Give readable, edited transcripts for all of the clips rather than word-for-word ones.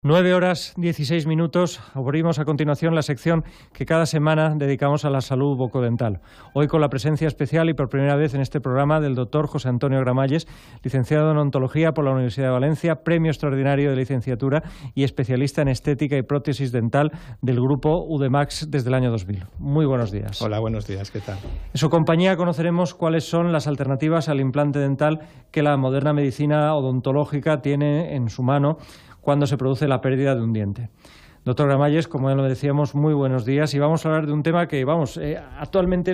9 horas 16 minutos. Abrimos a continuación la sección que cada semana dedicamos a la salud bucodental. Hoy con la presencia especial y por primera vez en este programa del doctor José Antonio Gramalles, licenciado en Odontología por la Universidad de Valencia, premio extraordinario de licenciatura y especialista en estética y prótesis dental del grupo UDEMAX desde el año 2000. Muy buenos días. Hola, buenos días, ¿qué tal? En su compañía conoceremos cuáles son las alternativas al implante dental que la moderna medicina odontológica tiene en su mano cuando se produce la pérdida de un diente. Doctor Gramalles, como ya lo decíamos, muy buenos días, y vamos a hablar de un tema que, actualmente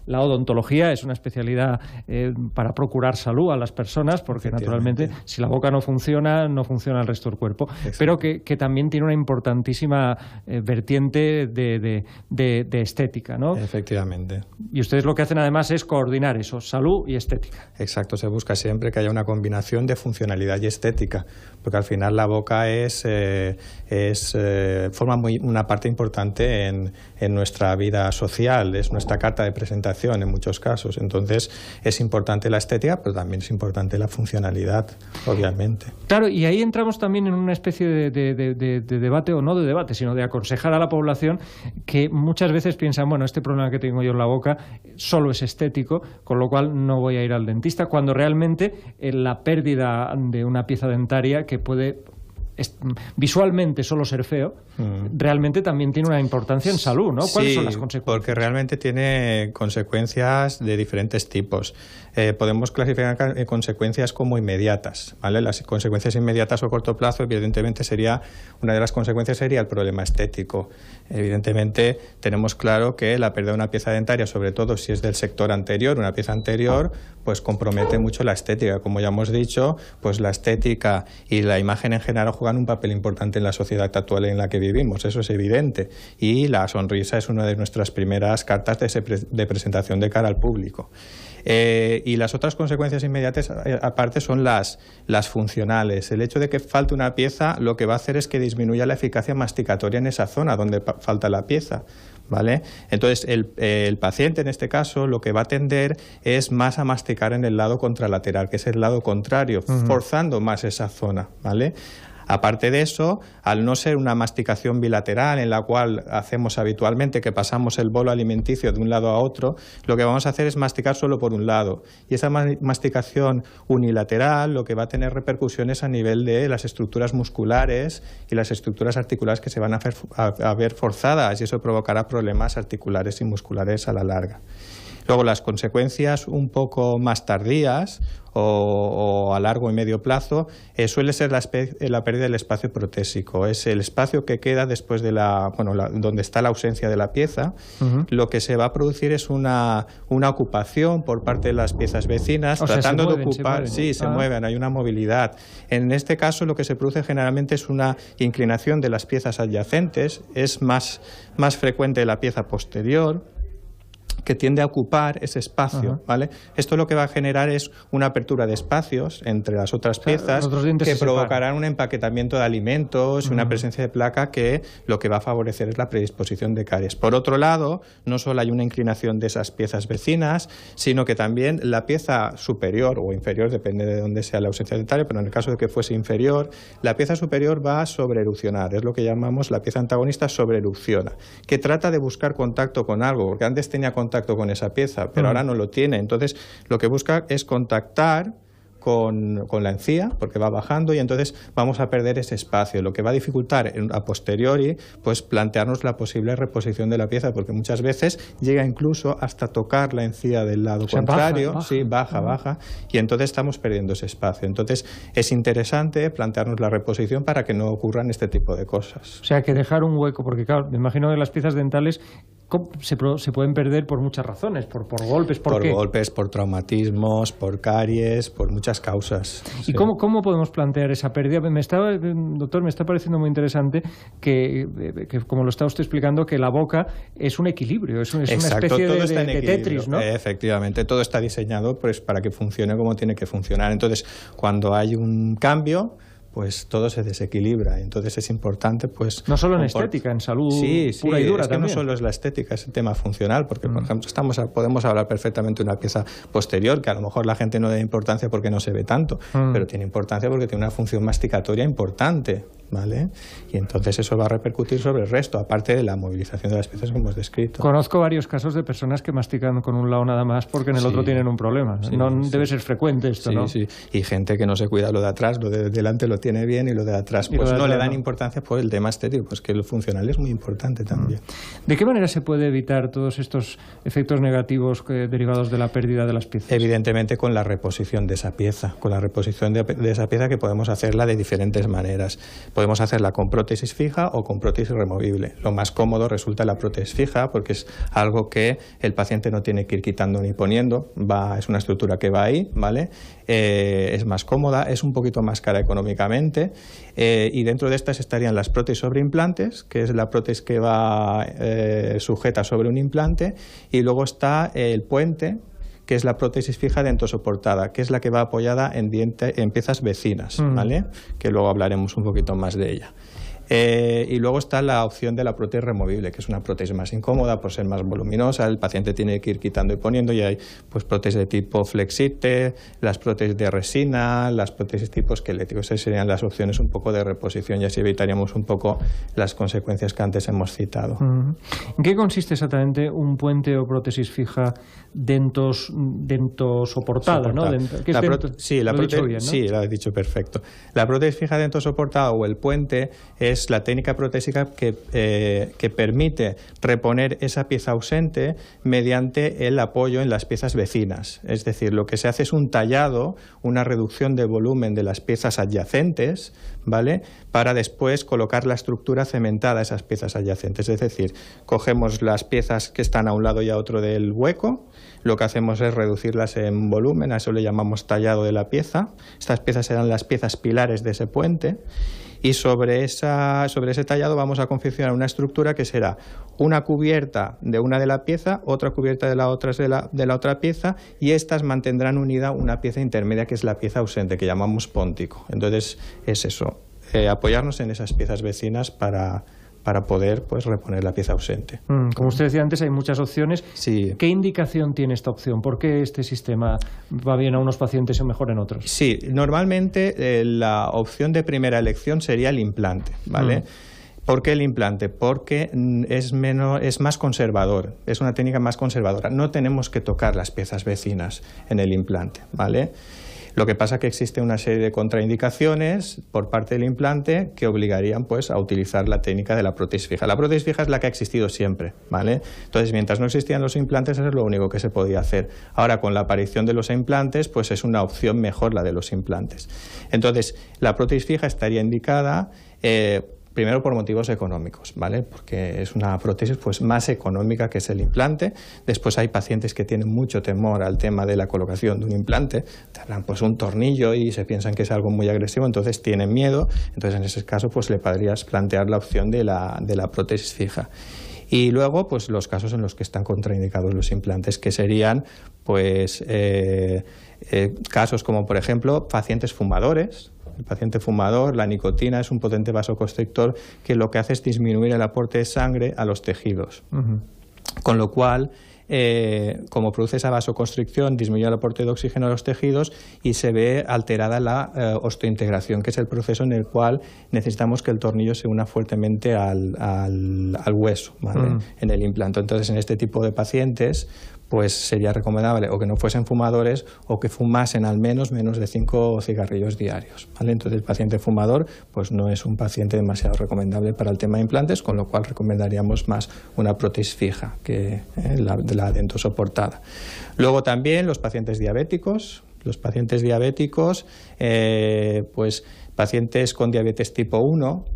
la odontología es una especialidad para procurar salud a las personas, porque naturalmente si la boca no funciona el resto del cuerpo, pero que también tiene una importantísima vertiente de estética, ¿no? Efectivamente. Y ustedes lo que hacen además es coordinar eso, salud y estética. Exacto, se busca siempre que haya una combinación de funcionalidad y estética, porque al final la boca forma una parte importante en nuestra vida social, es nuestra carta de presentación en muchos casos. Entonces es importante la estética, pero también es importante la funcionalidad, obviamente. Claro, y ahí entramos también en una especie de debate, o no de debate, sino de aconsejar a la población que muchas veces piensan, bueno, este problema que tengo yo en la boca solo es estético, con lo cual no voy a ir al dentista, cuando realmente la pérdida de una pieza dentaria que puede visualmente solo ser feo, realmente también tiene una importancia en salud, ¿no? ¿Cuáles son las consecuencias? Porque realmente tiene consecuencias de diferentes tipos. Podemos clasificar consecuencias como inmediatas, ¿vale? Las consecuencias inmediatas o a corto plazo, evidentemente, una de las consecuencias sería el problema estético. Evidentemente, tenemos claro que la pérdida de una pieza dentaria, sobre todo si es del sector anterior, una pieza anterior, pues compromete mucho la estética. Como ya hemos dicho, pues la estética y la imagen en general juegan un papel importante en la sociedad actual en la que vivimos, eso es evidente, y la sonrisa es una de nuestras primeras cartas de presentación de cara al público. Y las otras consecuencias inmediatas, aparte, son las funcionales. El hecho de que falte una pieza lo que va a hacer es que disminuya la eficacia masticatoria en esa zona donde falta la pieza, ¿vale? Entonces el paciente, en este caso, lo que va a tender es más a masticar en el lado contralateral, que es el lado contrario, forzando más esa zona, ¿vale? Aparte de eso, al no ser una masticación bilateral en la cual hacemos habitualmente que pasamos el bolo alimenticio de un lado a otro, lo que vamos a hacer es masticar solo por un lado. Y esa masticación unilateral lo que va a tener repercusiones a nivel de las estructuras musculares y las estructuras articulares que se van a ver forzadas, y eso provocará problemas articulares y musculares a la larga. Luego, las consecuencias un poco más tardías o a largo y medio plazo suele ser la pérdida del espacio protésico. Es el espacio que queda después de donde está la ausencia de la pieza. Lo que se va a producir es una ocupación por parte de las piezas vecinas, tratando de ocupar. Se mueven, hay una movilidad. En este caso, lo que se produce generalmente es una inclinación de las piezas adyacentes. Es más frecuente la pieza posterior, que tiende a ocupar ese espacio, ¿vale? Esto lo que va a generar es una apertura de espacios entre las otras piezas que provocarán un empaquetamiento de alimentos y una presencia de placa que lo que va a favorecer es la predisposición de caries. Por otro lado, no solo hay una inclinación de esas piezas vecinas, sino que también la pieza superior o inferior, depende de dónde sea la ausencia dentaria, pero en el caso de que fuese inferior, la pieza superior va a sobreerupcionar, es lo que llamamos la pieza antagonista sobreerupciona, que trata de buscar contacto con algo, porque antes tenía contacto con esa pieza, pero ahora no lo tiene. Entonces, lo que busca es contactar con la encía, porque va bajando, y entonces vamos a perder ese espacio, lo que va a dificultar a posteriori pues plantearnos la posible reposición de la pieza, porque muchas veces llega incluso hasta tocar la encía del lado contrario, baja, y entonces estamos perdiendo ese espacio. Entonces es interesante plantearnos la reposición para que no ocurran este tipo de cosas. O sea, que dejar un hueco, porque claro, me imagino que las piezas dentales se pueden perder por muchas razones, por golpes, por golpes, por traumatismos, por caries, por muchas causas. ¿Y cómo podemos plantear esa pérdida? Doctor, me está pareciendo muy interesante que como lo está usted explicando, que la boca es un equilibrio, es una especie de Tetris, ¿no? Efectivamente, todo está diseñado pues para que funcione como tiene que funcionar. Entonces, cuando hay un cambio, pues todo se desequilibra. Entonces es importante, pues... No solo en estética, en salud pura y dura es que también. no solo es la estética, es el tema funcional, porque, por ejemplo, podemos hablar perfectamente de una pieza posterior, que a lo mejor la gente no le da importancia porque no se ve tanto, pero tiene importancia porque tiene una función masticatoria importante, ¿vale? Y entonces eso va a repercutir sobre el resto, aparte de la movilización de las piezas que hemos descrito. Conozco varios casos de personas que mastican con un lado nada más porque en el otro tienen un problema. Debe ser frecuente esto, ¿no? Sí, y gente que no se cuida lo de atrás, lo de delante lo tiene bien y lo de atrás pues no le dan importancia por el tema estético, pues que lo funcional es muy importante también. ¿De qué manera se puede evitar todos estos efectos negativos derivados de la pérdida de las piezas? Evidentemente con la reposición de esa pieza, de esa pieza, que podemos hacerla de diferentes maneras. Podemos hacerla con prótesis fija o con prótesis removible. Lo más cómodo resulta la prótesis fija porque es algo que el paciente no tiene que ir quitando ni poniendo, es una estructura que va ahí, ¿vale? Es más cómoda, es un poquito más cara económicamente, y dentro de estas estarían las prótesis sobre implantes, que es la prótesis que va sujeta sobre un implante, y luego está el puente, que es la prótesis fija dentosoportada, que es la que va apoyada en piezas vecinas, ¿vale? Que luego hablaremos un poquito más de ella. Y luego está la opción de la prótesis removible, que es una prótesis más incómoda por ser más voluminosa, el paciente tiene que ir quitando y poniendo, y hay pues prótesis de tipo flexite, las prótesis de resina, las prótesis tipo esquelético. Esas serían las opciones un poco de reposición, y así evitaríamos un poco las consecuencias que antes hemos citado. ¿En qué consiste exactamente un puente o prótesis fija dentosoportada? ¿No? Sí, la he dicho perfecto. La prótesis fija dentosoportada o el puente es la técnica protésica que permite reponer esa pieza ausente mediante el apoyo en las piezas vecinas. Es decir, lo que se hace es un tallado, una reducción de volumen de las piezas adyacentes, ¿vale? Para después colocar la estructura cementada a esas piezas adyacentes. Es decir, cogemos las piezas que están a un lado y a otro del hueco, lo que hacemos es reducirlas en volumen, a eso le llamamos tallado de la pieza. Estas piezas serán las piezas pilares de ese puente. Y sobre ese tallado vamos a confeccionar una estructura que será una cubierta de una de la pieza, otra cubierta de la otra pieza, y estas mantendrán unida una pieza intermedia que es la pieza ausente, que llamamos póntico. Entonces es eso, apoyarnos en esas piezas vecinas para poder pues reponer la pieza ausente. Como usted decía antes, hay muchas opciones. Sí. ¿Qué indicación tiene esta opción? ¿Por qué este sistema va bien a unos pacientes y mejor en otros? Sí, normalmente la opción de primera elección sería el implante, ¿vale? ¿Por qué el implante? Porque es más conservador, es una técnica más conservadora. No tenemos que tocar las piezas vecinas en el implante, ¿vale? Lo que pasa es que existe una serie de contraindicaciones por parte del implante que obligarían pues, a utilizar la técnica de la prótesis fija. La prótesis fija es la que ha existido siempre, ¿vale? Entonces, mientras no existían los implantes, eso es lo único que se podía hacer. Ahora, con la aparición de los implantes, pues es una opción mejor la de los implantes. Entonces, la prótesis fija estaría indicada primero por motivos económicos, ¿vale? Porque es una prótesis pues, más económica que es el implante. Después hay pacientes que tienen mucho temor al tema de la colocación de un implante. Te hablan pues un tornillo y se piensan que es algo muy agresivo, entonces tienen miedo. Entonces en ese caso pues le podrías plantear la opción de la prótesis fija. Y luego, pues los casos en los que están contraindicados los implantes, que serían pues casos como, por ejemplo, pacientes fumadores. El paciente fumador, la nicotina es un potente vasoconstrictor que lo que hace es disminuir el aporte de sangre a los tejidos. Con lo cual, como produce esa vasoconstricción, disminuye el aporte de oxígeno a los tejidos y se ve alterada la osteointegración, que es el proceso en el cual necesitamos que el tornillo se una fuertemente al hueso, ¿vale? En el implante. Entonces, en este tipo de pacientes, pues sería recomendable o que no fuesen fumadores o que fumasen al menos de 5 cigarrillos diarios, ¿vale? Entonces el paciente fumador pues no es un paciente demasiado recomendable para el tema de implantes, con lo cual recomendaríamos más una prótesis fija que la dentosoportada. Luego también los pacientes diabéticos. Los pacientes diabéticos, pues pacientes con diabetes tipo 1,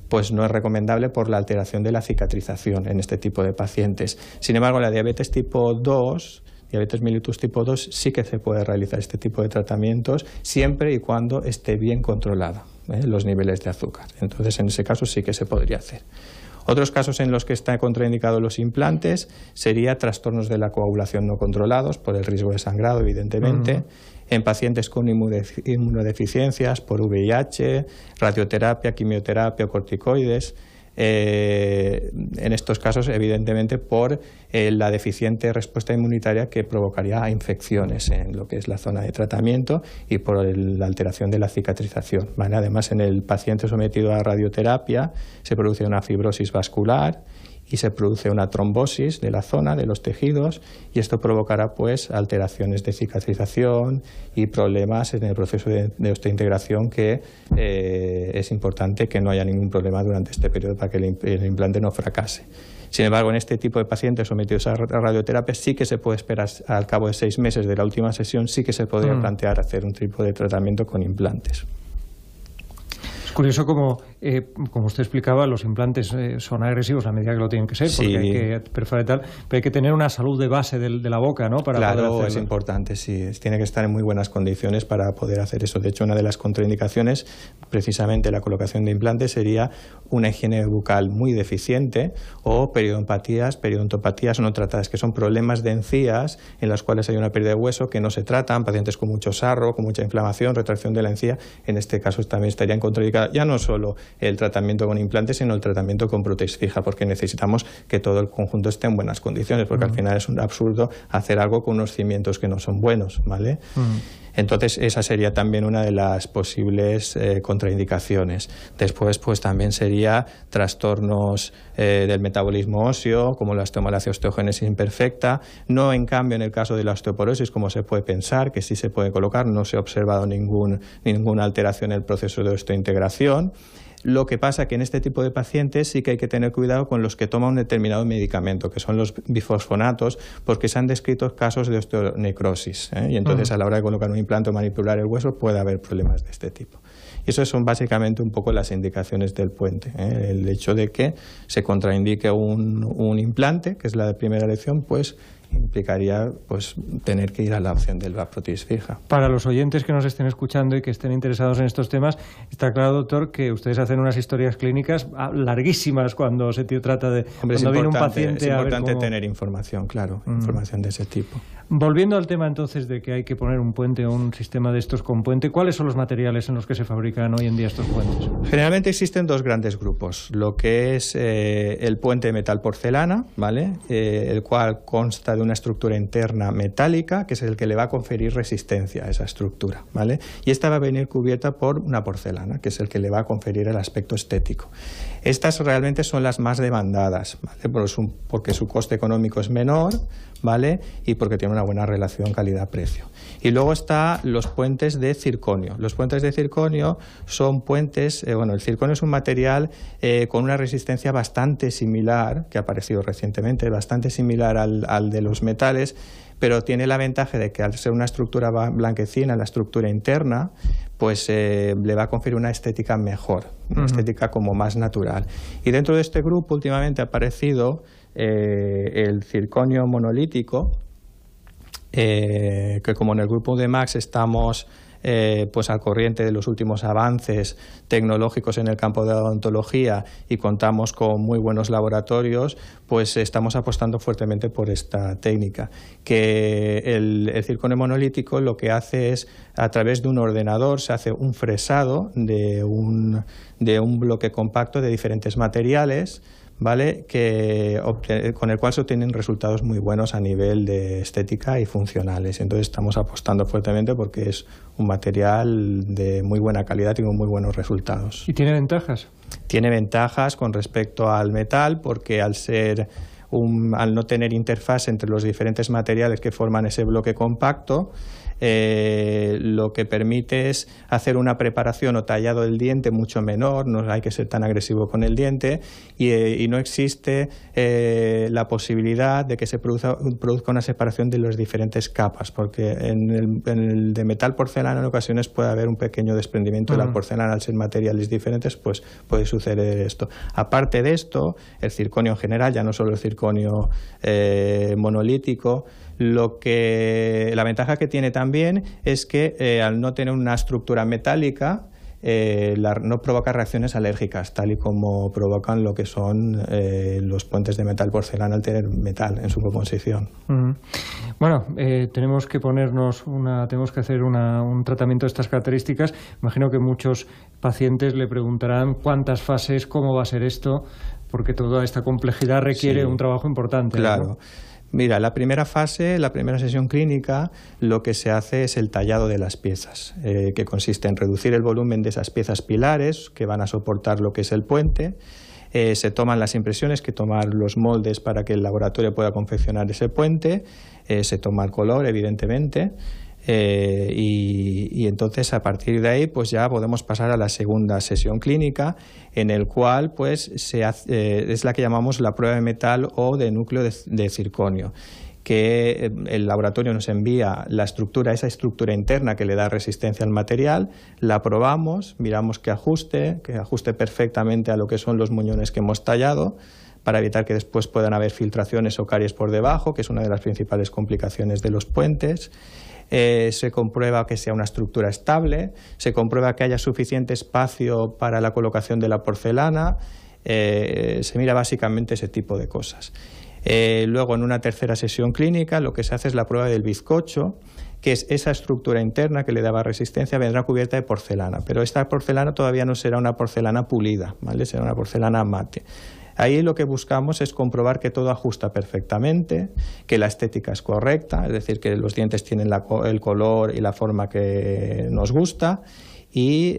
pues no es recomendable por la alteración de la cicatrización en este tipo de pacientes. Sin embargo, la diabetes tipo 2, diabetes mellitus tipo 2, sí que se puede realizar este tipo de tratamientos siempre y cuando esté bien controlada los niveles de azúcar. Entonces, en ese caso sí que se podría hacer. Otros casos en los que está contraindicado los implantes sería trastornos de la coagulación no controlados por el riesgo de sangrado, evidentemente, en pacientes con inmunodeficiencias por VIH, radioterapia, quimioterapia o corticoides. En estos casos, evidentemente, por la deficiente respuesta inmunitaria que provocaría infecciones en lo que es la zona de tratamiento y por la alteración de la cicatrización, ¿vale? Además, en el paciente sometido a radioterapia se produce una fibrosis vascular y se produce una trombosis de la zona, de los tejidos, y esto provocará pues alteraciones de cicatrización y problemas en el proceso de osteointegración, que es importante que no haya ningún problema durante este periodo para que el implante no fracase. Sin embargo, en este tipo de pacientes sometidos a radioterapia sí que se puede esperar, al cabo de 6 meses de la última sesión, sí que se podría plantear hacer un tipo de tratamiento con implantes. Es curioso como usted explicaba, los implantes son agresivos a medida que lo tienen que ser, porque hay que perforar y tal, pero hay que tener una salud de base de la boca, ¿no? Para poder hacerlo. Es importante, sí. Tiene que estar en muy buenas condiciones para poder hacer eso. De hecho, una de las contraindicaciones, precisamente la colocación de implantes, sería una higiene bucal muy deficiente o periodontopatías no tratadas, que son problemas de encías en los cuales hay una pérdida de hueso que no se tratan, pacientes con mucho sarro, con mucha inflamación, retracción de la encía. En este caso también estarían contraindicadas, ya no solo el tratamiento con implantes, sino el tratamiento con prótesis fija, porque necesitamos que todo el conjunto esté en buenas condiciones, porque al final es un absurdo hacer algo con unos cimientos que no son buenos, ¿vale? Entonces, esa sería también una de las posibles contraindicaciones. Después, pues también sería trastornos del metabolismo óseo, como la osteogénesis imperfecta. No, en cambio, en el caso de la osteoporosis, como se puede pensar, que sí se puede colocar, no se ha observado ninguna alteración en el proceso de osteointegración. Lo que pasa que en este tipo de pacientes sí que hay que tener cuidado con los que toman un determinado medicamento, que son los bifosfonatos, porque se han descrito casos de osteonecrosis, y entonces a la hora de colocar un implante o manipular el hueso puede haber problemas de este tipo. Y eso son básicamente un poco las indicaciones del puente. El hecho de que se contraindique un implante, que es la primera elección, pues implicaría pues tener que ir a la opción de la prótesis fija. Para los oyentes que nos estén escuchando y que estén interesados en estos temas, está claro, doctor, que ustedes hacen unas historias clínicas larguísimas cuando se trata de... Hombre, cuando viene un paciente. Es importante tener información, claro, información de ese tipo. Volviendo al tema entonces de que hay que poner un puente o un sistema de estos con puente, ¿cuáles son los materiales en los que se fabrican hoy en día estos puentes? Generalmente existen dos grandes grupos, lo que es el puente de metal porcelana, ¿vale? El cual consta de una estructura interna metálica, que es el que le va a conferir resistencia a esa estructura, ¿vale? Y esta va a venir cubierta por una porcelana, que es el que le va a conferir el aspecto estético. Estas realmente son las más demandadas, ¿vale? Porque su coste económico es menor, ¿vale? Y porque tiene una buena relación calidad-precio. Y luego está los puentes de circonio. Los puentes de circonio son puentes, el circonio es un material con una resistencia bastante similar, que ha aparecido recientemente, bastante similar al de los metales, pero tiene la ventaja de que al ser una estructura blanquecina, la estructura interna, pues le va a conferir una estética mejor, una estética como más natural. Y dentro de este grupo últimamente ha aparecido el circonio monolítico, que como en el grupo de Max estamos pues al corriente de los últimos avances tecnológicos en el campo de la odontología y contamos con muy buenos laboratorios, pues estamos apostando fuertemente por esta técnica, que el circonio monolítico lo que hace es, a través de un ordenador, se hace un fresado de un bloque compacto de diferentes materiales, ¿vale? Con el cual se obtienen resultados muy buenos a nivel de estética y funcionales. Entonces estamos apostando fuertemente porque es un material de muy buena calidad y con muy buenos resultados. ¿Y tiene ventajas? Tiene ventajas con respecto al metal, porque al no tener interfaz entre los diferentes materiales que forman ese bloque compacto, lo que permite es hacer una preparación o tallado del diente mucho menor, no hay que ser tan agresivo con el diente, y no existe la posibilidad de que se produzca una separación de las diferentes capas, porque en el de metal porcelana en ocasiones puede haber un pequeño desprendimiento de la porcelana. Al ser materiales diferentes, pues puede suceder esto. Aparte de esto, el circonio en general, ya no solo el circonio monolítico, la ventaja que tiene también es que al no tener una estructura metálica, no provoca reacciones alérgicas, tal y como provocan lo que son los puentes de metal porcelana al tener metal en su composición. Bueno, tenemos que hacer un tratamiento de estas características. Imagino que muchos pacientes le preguntarán cuántas fases, cómo va a ser esto, porque toda esta complejidad requiere un trabajo importante. Claro. ¿No? Mira, la primera fase, la primera sesión clínica, lo que se hace es el tallado de las piezas, que consiste en reducir el volumen de esas piezas pilares que van a soportar lo que es el puente. Se toman las impresiones, que tomar los moldes para que el laboratorio pueda confeccionar ese puente. Se toma el color, evidentemente. Y entonces a partir de ahí pues ya podemos pasar a la segunda sesión clínica, en el cual pues es la que llamamos la prueba de metal o de núcleo de circonio, que el laboratorio nos envía esa estructura interna que le da resistencia al material, la probamos, miramos que ajuste perfectamente a lo que son los muñones que hemos tallado, para evitar que después puedan haber filtraciones o caries por debajo, que es una de las principales complicaciones de los puentes. Se comprueba que sea una estructura estable, se comprueba que haya suficiente espacio para la colocación de la porcelana, se mira básicamente ese tipo de cosas. Luego, en una tercera sesión clínica, lo que se hace es la prueba del bizcocho, que es esa estructura interna que le daba resistencia, vendrá cubierta de porcelana, pero esta porcelana todavía no será una porcelana pulida, ¿vale? Será una porcelana mate. Ahí lo que buscamos es comprobar que todo ajusta perfectamente, que la estética es correcta, es decir, que los dientes tienen el color y la forma que nos gusta, y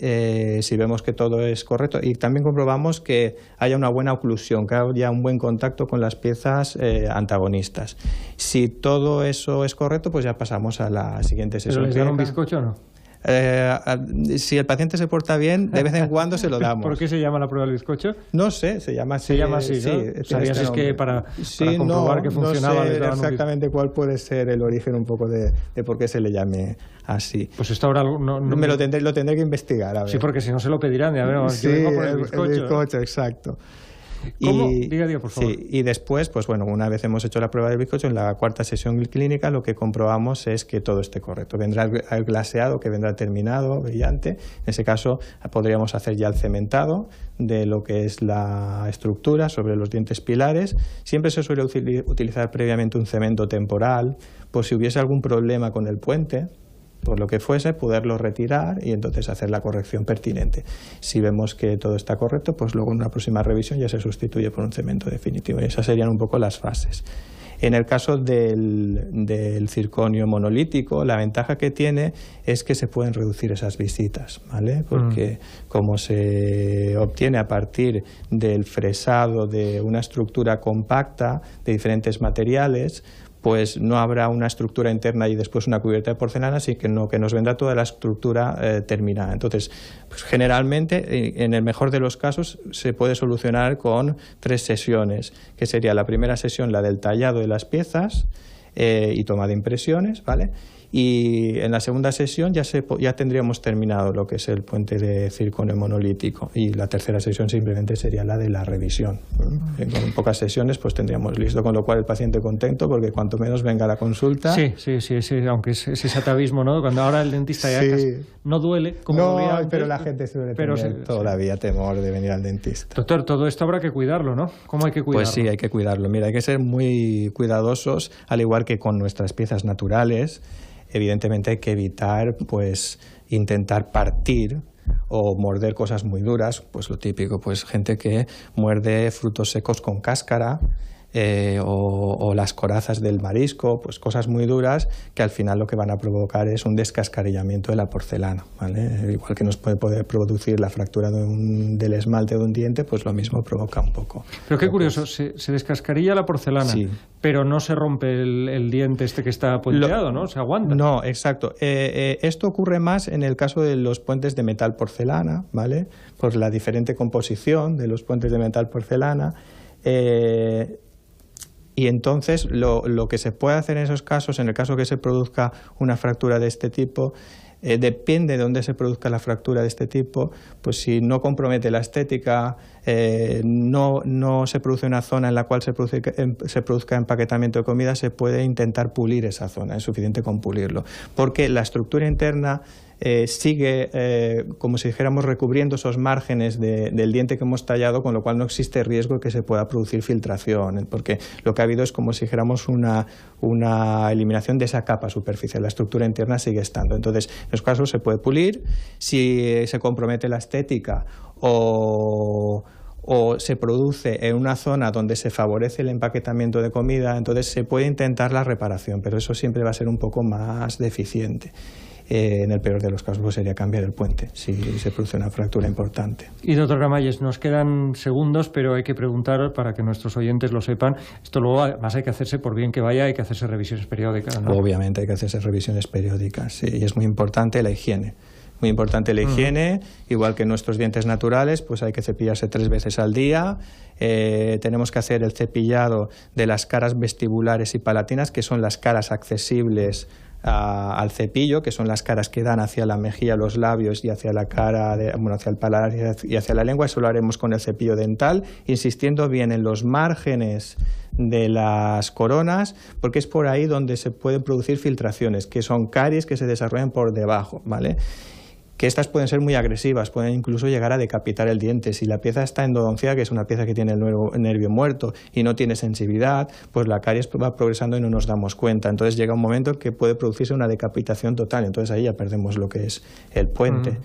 si vemos que todo es correcto, y también comprobamos que haya una buena oclusión, que haya un buen contacto con las piezas antagonistas. Si todo eso es correcto, pues ya pasamos a la siguiente sesión. ¿Pero les dan un bizcocho o no? Si el paciente se porta bien, de vez en cuando se lo damos. ¿Por qué se llama la prueba del bizcocho? No sé, se llama así. Se llama así, ¿no? Sí, ¿Sabías es que para comprobar que funcionaba? No sé exactamente cuál puede ser el origen un poco de por qué se le llame así. Pues esto ahora lo tendré que investigar. A ver. Sí, porque si no se lo pedirán. A ver, sí, yo vengo por el bizcocho, exacto. ¿Cómo? Diga, por favor. Sí, y después, pues bueno, una vez hemos hecho la prueba del bizcocho, en la cuarta sesión clínica lo que comprobamos es que todo esté correcto. Vendrá el glaseado, que vendrá terminado, brillante. En ese caso podríamos hacer ya el cementado de lo que es la estructura sobre los dientes pilares. Siempre se suele utilizar previamente un cemento temporal, por si hubiese algún problema con el puente, por lo que fuese, poderlo retirar y entonces hacer la corrección pertinente. Si vemos que todo está correcto, pues luego en una próxima revisión ya se sustituye por un cemento definitivo. Y esas serían un poco las fases. En el caso del circonio monolítico, la ventaja que tiene es que se pueden reducir esas visitas, ¿vale? Porque como se obtiene a partir del fresado de una estructura compacta de diferentes materiales, pues no habrá una estructura interna y después una cubierta de porcelana, sino que nos vendrá toda la estructura terminada. Entonces, pues generalmente, en el mejor de los casos, se puede solucionar con 3 sesiones, que sería la primera sesión, la del tallado de las piezas y toma de impresiones, ¿vale? Y en la segunda sesión ya tendríamos terminado lo que es el puente de circonio monolítico, y la tercera sesión simplemente sería la de la revisión. Con pocas sesiones pues tendríamos listo, con lo cual el paciente contento, porque cuanto menos venga a la consulta... Sí, aunque es ese atavismo, ¿no? Cuando ahora el dentista ya no duele como dolía antes, pero la gente suele tener todavía temor de venir al dentista. Doctor, todo esto habrá que cuidarlo, ¿no? ¿Cómo hay que cuidarlo? Pues sí, hay que cuidarlo. Mira, hay que ser muy cuidadosos, al igual que con nuestras piezas naturales. Evidentemente hay que evitar pues intentar partir o morder cosas muy duras, pues lo típico, pues gente que muerde frutos secos con cáscara, o las corazas del marisco, pues cosas muy duras que al final lo que van a provocar es un descascarillamiento de la porcelana, ¿vale? Igual que nos puede poder producir la fractura del esmalte de un diente, pues lo mismo provoca un poco. Pero qué curioso, se descascarilla la porcelana, pero no se rompe el diente este que está puenteado, ¿no? Se aguanta. No, exacto. Esto ocurre más en el caso de los puentes de metal porcelana, ¿vale? Por la diferente composición de los puentes de metal porcelana. Y entonces lo que se puede hacer en esos casos, en el caso que se produzca una fractura de este tipo, depende de dónde se produzca la fractura de este tipo, pues si no compromete la estética, no se produce una zona en la cual se produzca empaquetamiento de comida, se puede intentar pulir esa zona, es suficiente con pulirlo. Porque la estructura interna sigue, como si dijéramos, recubriendo esos márgenes del diente que hemos tallado, con lo cual no existe riesgo de que se pueda producir filtración, porque lo que ha habido es como si dijéramos una eliminación de esa capa superficial. La estructura interna sigue estando. Entonces, en los casos se puede pulir. Si se compromete la estética o se produce en una zona donde se favorece el empaquetamiento de comida, entonces se puede intentar la reparación, pero eso siempre va a ser un poco más deficiente. En el peor de los casos pues sería cambiar el puente si se produce una fractura importante. Y doctor Gramalles, nos quedan segundos, pero hay que preguntar para que nuestros oyentes lo sepan. Esto luego además hay que hacerse, por bien que vaya, hay que hacerse revisiones periódicas, ¿no? Obviamente hay que hacerse revisiones periódicas, sí, y es muy importante la higiene. Muy importante la higiene, igual que nuestros dientes naturales, pues hay que cepillarse 3 veces al día. Tenemos que hacer el cepillado de las caras vestibulares y palatinas, que son las caras accesibles al cepillo, que son las caras que dan hacia la mejilla, los labios y hacia la cara, hacia el paladar y hacia la lengua. Eso lo haremos con el cepillo dental, insistiendo bien en los márgenes de las coronas, porque es por ahí donde se pueden producir filtraciones, que son caries que se desarrollan por debajo, ¿vale? Que estas pueden ser muy agresivas, pueden incluso llegar a decapitar el diente. Si la pieza está endodonciada, que es una pieza que tiene el nervio muerto y no tiene sensibilidad, pues la caries va progresando y no nos damos cuenta. Entonces llega un momento en que puede producirse una decapitación total, entonces ahí ya perdemos lo que es el puente.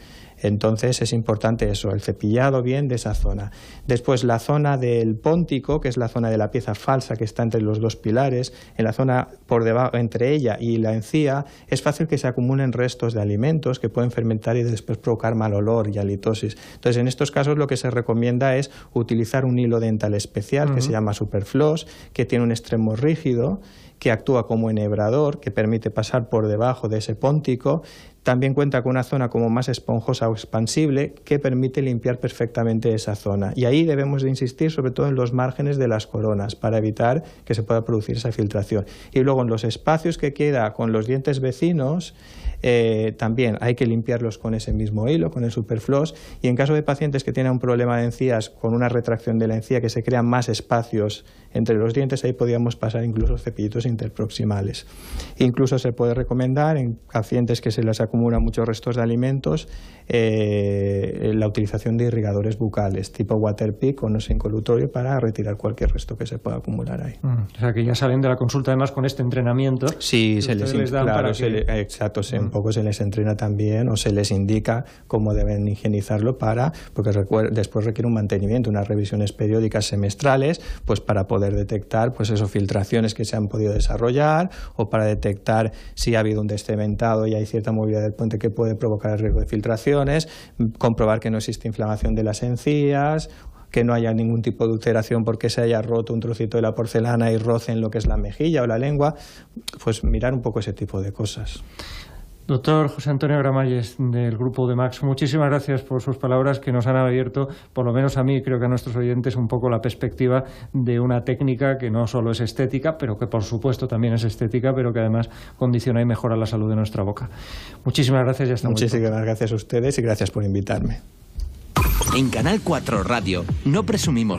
Entonces es importante eso, el cepillado bien de esa zona. Después la zona del póntico, que es la zona de la pieza falsa que está entre los 2 pilares, en la zona por debajo, entre ella y la encía, es fácil que se acumulen restos de alimentos que pueden fermentar y después provocar mal olor y halitosis. Entonces en estos casos lo que se recomienda es utilizar un hilo dental especial que se llama Superfloss, que tiene un extremo rígido, que actúa como enhebrador, que permite pasar por debajo de ese póntico. También cuenta con una zona como más esponjosa o expansible que permite limpiar perfectamente esa zona. Y ahí debemos de insistir sobre todo en los márgenes de las coronas para evitar que se pueda producir esa filtración. Y luego en los espacios que queda con los dientes vecinos, también hay que limpiarlos con ese mismo hilo, con el Superfloss. Y en caso de pacientes que tienen un problema de encías con una retracción de la encía, que se crean más espacios entre los dientes, ahí podríamos pasar incluso cepillitos interproximales. Incluso se puede recomendar en pacientes que se les acumulan muchos restos de alimentos la utilización de irrigadores bucales tipo Waterpik o no sé, incolutorio para retirar cualquier resto que se pueda acumular ahí. O sea que ya salen de la consulta además con este entrenamiento. Sí, se les dan, claro, exacto, un poco se les entrena también o se les indica cómo deben higienizarlo porque después requiere un mantenimiento, unas revisiones periódicas semestrales, pues para poder detectar pues eso, filtraciones que se han podido desarrollar o para detectar si ha habido un descementado y hay cierta movilidad del puente que puede provocar el riesgo de filtraciones, comprobar que no existe inflamación de las encías, que no haya ningún tipo de ulceración porque se haya roto un trocito de la porcelana y roce en lo que es la mejilla o la lengua, pues mirar un poco ese tipo de cosas. Doctor José Antonio Gramalles, del Grupo Demax, muchísimas gracias por sus palabras que nos han abierto, por lo menos a mí, creo que a nuestros oyentes, un poco la perspectiva de una técnica que no solo es estética, pero que por supuesto también es estética, pero que además condiciona y mejora la salud de nuestra boca. Muchísimas gracias y hasta luego. Muchísimas gracias a ustedes y gracias por invitarme. En Canal 4 Radio no presumimos